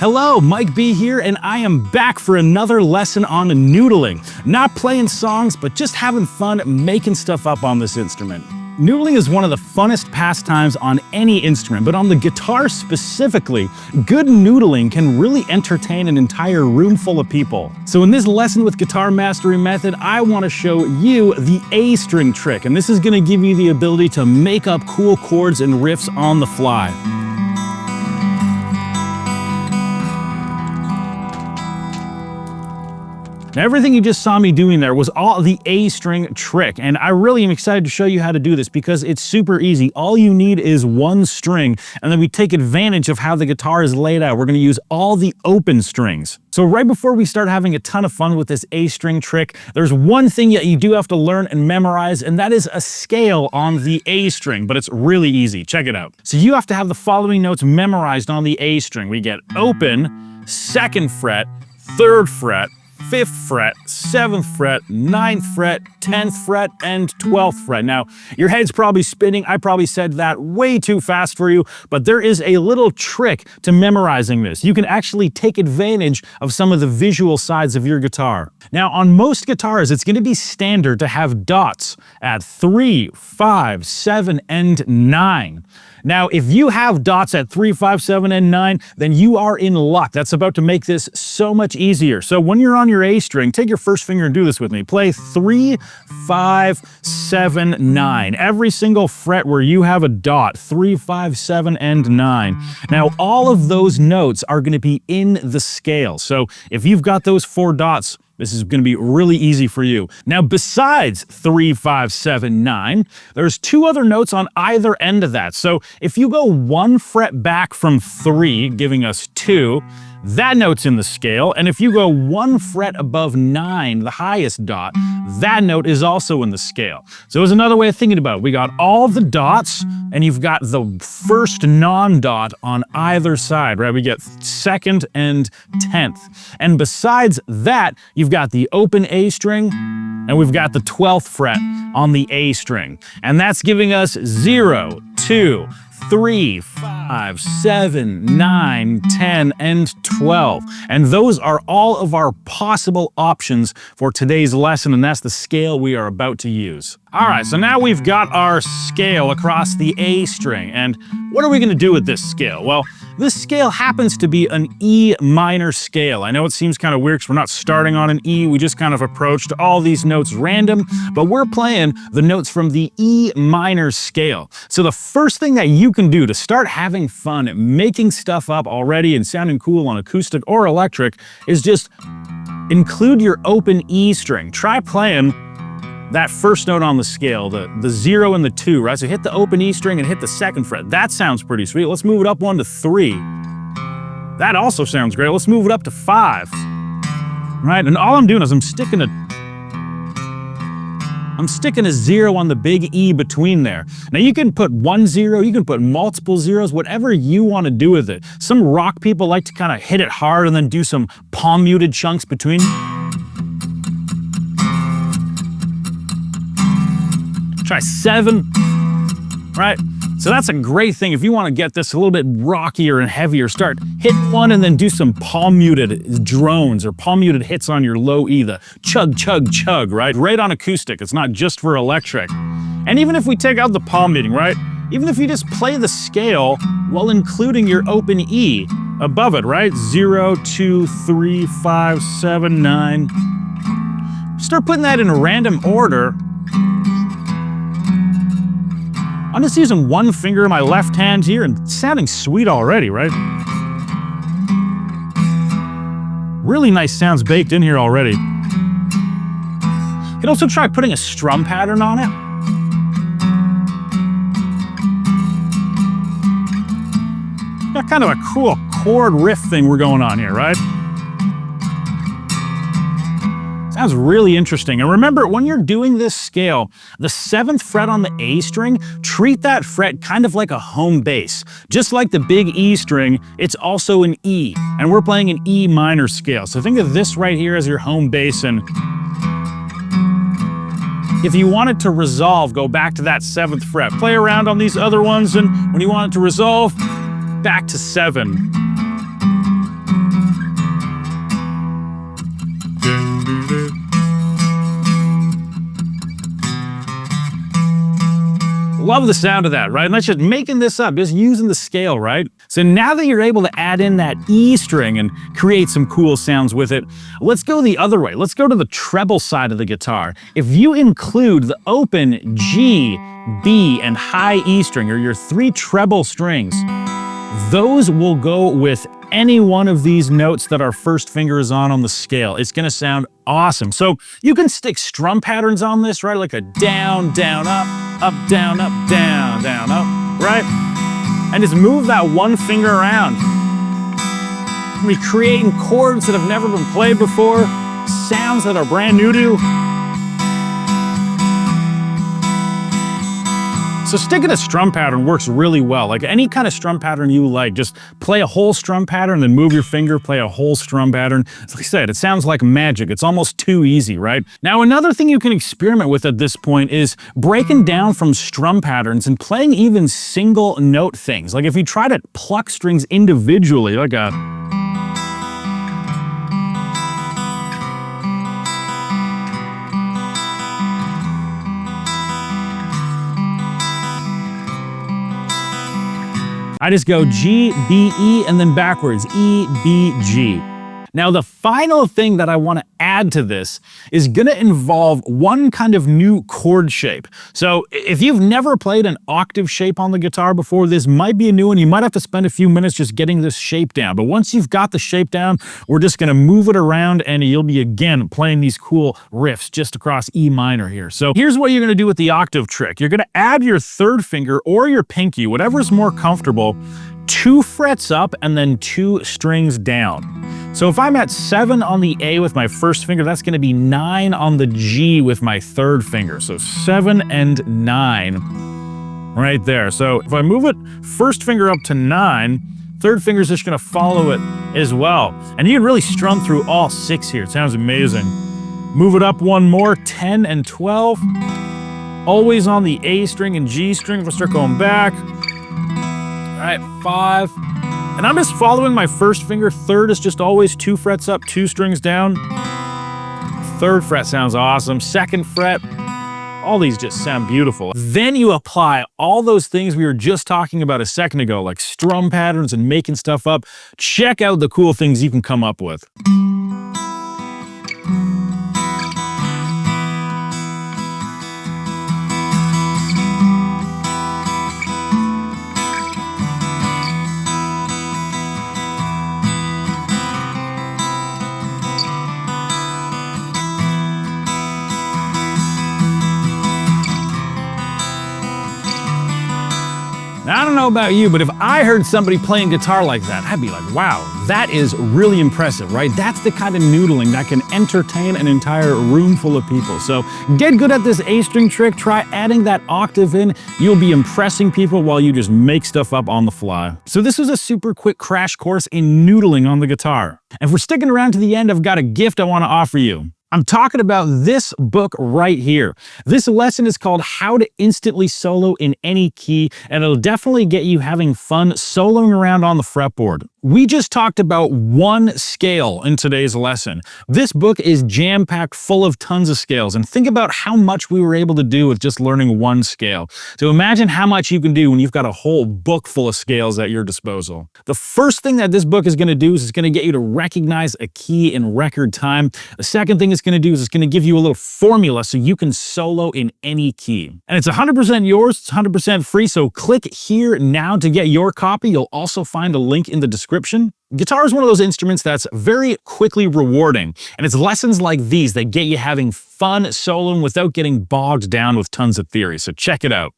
Hello, Mike B here, and I am back for another lesson on noodling. Not playing songs, but just having fun making stuff up on this instrument. Noodling is one of the funnest pastimes on any instrument, but on the guitar specifically, good noodling can really entertain an entire room full of people. So in this lesson with Guitar Mastery Method, I want to show you the A string trick, and this is going to give you the ability to make up cool chords and riffs on the fly. Now, everything you just saw me doing there was all the A string trick, and I really am excited to show you how to do this because it's super easy. All you need is one string, and then we take advantage of how the guitar is laid out. We're going to use all the open strings. So right before we start having a ton of fun with this A string trick, there's one thing that you do have to learn and memorize, and that is a scale on the A string, but it's really easy. Check it out. So you have to have the following notes memorized on the A string. We get open, 2nd fret, 3rd fret, 5th fret, 7th fret, 9th fret, 10th fret, and 12th fret. Now, your head's probably spinning. I probably said that way too fast for you, but there is a little trick to memorizing this. You can actually take advantage of some of the visual sides of your guitar. Now, on most guitars, it's going to be standard to have dots at 3, 5, 7, and 9. Now, if you have dots at 3, 5, 7, and 9, then you are in luck. That's about to make this so much easier. So when you're on your A string, take your first finger and do this with me. Play 3, 5, 7, 9. Every single fret where you have a dot, 3, 5, 7, and 9. Now, all of those notes are going to be in the scale. So if you've got those 4 dots, this is going to be really easy for you. Now, besides 3, 5, 7, 9, there's 2 other notes on either end of that. So if you go 1 fret back from 3, giving us 2, that note's in the scale. And if you go 1 fret above 9, the highest dot, that note is also in the scale. So there's another way of thinking about it. We got all the dots, and you've got the first non-dot on either side, right? We get 2nd and 10th. And besides that, you've got the open A string, and we've got the 12th fret on the A string. And that's giving us 0, 2, 3, 5, 7, 9, 10, and 12. And those are all of our possible options for today's lesson, and that's the scale we are about to use. All right, so now we've got our scale across the A string, and what are we going to do with this scale? Well, this scale happens to be an E minor scale. I know it seems kind of weird because we're not starting on an E, we just kind of approached all these notes random, but we're playing the notes from the E minor scale. So the first thing that you can do to start having fun making stuff up already and sounding cool on acoustic or electric is just include your open E string. Try playing that first note on the scale, the 0 and the 2, right? So hit the open E string and hit the 2nd fret. That sounds pretty sweet. Let's move it up 1 to 3. That also sounds great. Let's move it up to 5. Right? And all I'm doing is I'm sticking a 0 on the big E between there. Now you can put 1 0, you can put multiple zeros, whatever you want to do with it. Some rock people like to kind of hit it hard and then do some palm muted chunks between. Try 7, right? So that's a great thing. If you want to get this a little bit rockier and heavier, start hit 1 and then do some palm muted drones or palm muted hits on your low E, the chug, chug, chug, right? Right on acoustic. It's not just for electric. And even if we take out the palm muting, right? Even if you just play the scale while including your open E above it, right? 0, 2, 3, 5, 7, 9. Start putting that in a random order. I'm just using 1 finger in my left hand here and it's sounding sweet already, right? Really nice sounds baked in here already. You can also try putting a strum pattern on it. Got kind of a cool chord riff thing we're going on here, right? Sounds really interesting. And remember, when you're doing this scale, the 7th fret on the A string, treat that fret kind of like a home bass. Just like the big E string, it's also an E, and we're playing an E minor scale. So think of this right here as your home bass, and if you want it to resolve, go back to that 7th fret. Play around on these other ones, and when you want it to resolve, back to 7. Love the sound of that, right? And that's just making this up, just using the scale, right? So now that you're able to add in that E string and create some cool sounds with it, let's go the other way. Let's go to the treble side of the guitar. If you include the open G, B, and high E string, or your 3 treble strings, those will go with any one of these notes that our first finger is on the scale. It's gonna sound awesome. So you can stick strum patterns on this, right? Like a down, down, up, down, up, right? And just move that one finger around. We're creating chords that have never been played before, sounds that are brand new to you. So sticking a strum pattern works really well. Like any kind of strum pattern you like, just play a whole strum pattern, then move your finger, play a whole strum pattern. Like I said, it sounds like magic. It's almost too easy, right? Now, another thing you can experiment with at this point is breaking down from strum patterns and playing even single note things. Like if you try to pluck strings individually, like a I just go G, B, E, and then backwards, E, B, G. Now, the final thing that I want to add to this is going to involve one kind of new chord shape. So if you've never played an octave shape on the guitar before, this might be a new one. You might have to spend a few minutes just getting this shape down. But once you've got the shape down, we're just going to move it around and you'll be, again, playing these cool riffs just across E minor here. So here's what you're going to do with the octave trick. You're going to add your third finger or your pinky, whatever's more comfortable, 2 frets up and then 2 strings down. So if I'm at 7 on the A with my first finger, that's going to be 9 on the G with my third finger. So 7 and 9 right there. So if I move it first finger up to 9, third finger is just going to follow it as well. And you can really strum through all 6 here. It sounds amazing. Move it up one more, 10 and 12. Always on the A string and G string. If I start going back. All right, 5. And I'm just following my first finger. Third is just always 2 frets up, 2 strings down. Third fret sounds awesome. Second fret, all these just sound beautiful. Then you apply all those things we were just talking about a second ago, like strum patterns and making stuff up. Check out the cool things you can come up with. Now, I don't know about you, but if I heard somebody playing guitar like that, I'd be like, wow, that is really impressive, right? That's the kind of noodling that can entertain an entire room full of people. So get good at this A string trick, try adding that octave in. You'll be impressing people while you just make stuff up on the fly. So this was a super quick crash course in noodling on the guitar. And if we're sticking around to the end, I've got a gift I want to offer you. I'm talking about this book right here. This lesson is called How to Instantly Solo in Any Key, and it'll definitely get you having fun soloing around on the fretboard. We just talked about one scale in today's lesson. This book is jam-packed full of tons of scales, and think about how much we were able to do with just learning one scale. So imagine how much you can do when you've got a whole book full of scales at your disposal. The first thing that this book is going to do is it's going to get you to recognize a key in record time. The second thing it's going to do is it's going to give you a little formula so you can solo in any key. And it's 100% yours, it's 100% free, so click here now to get your copy. You'll also find a link in the description. Guitar is one of those instruments that's very quickly rewarding, and it's lessons like these that get you having fun soloing without getting bogged down with tons of theory, so check it out.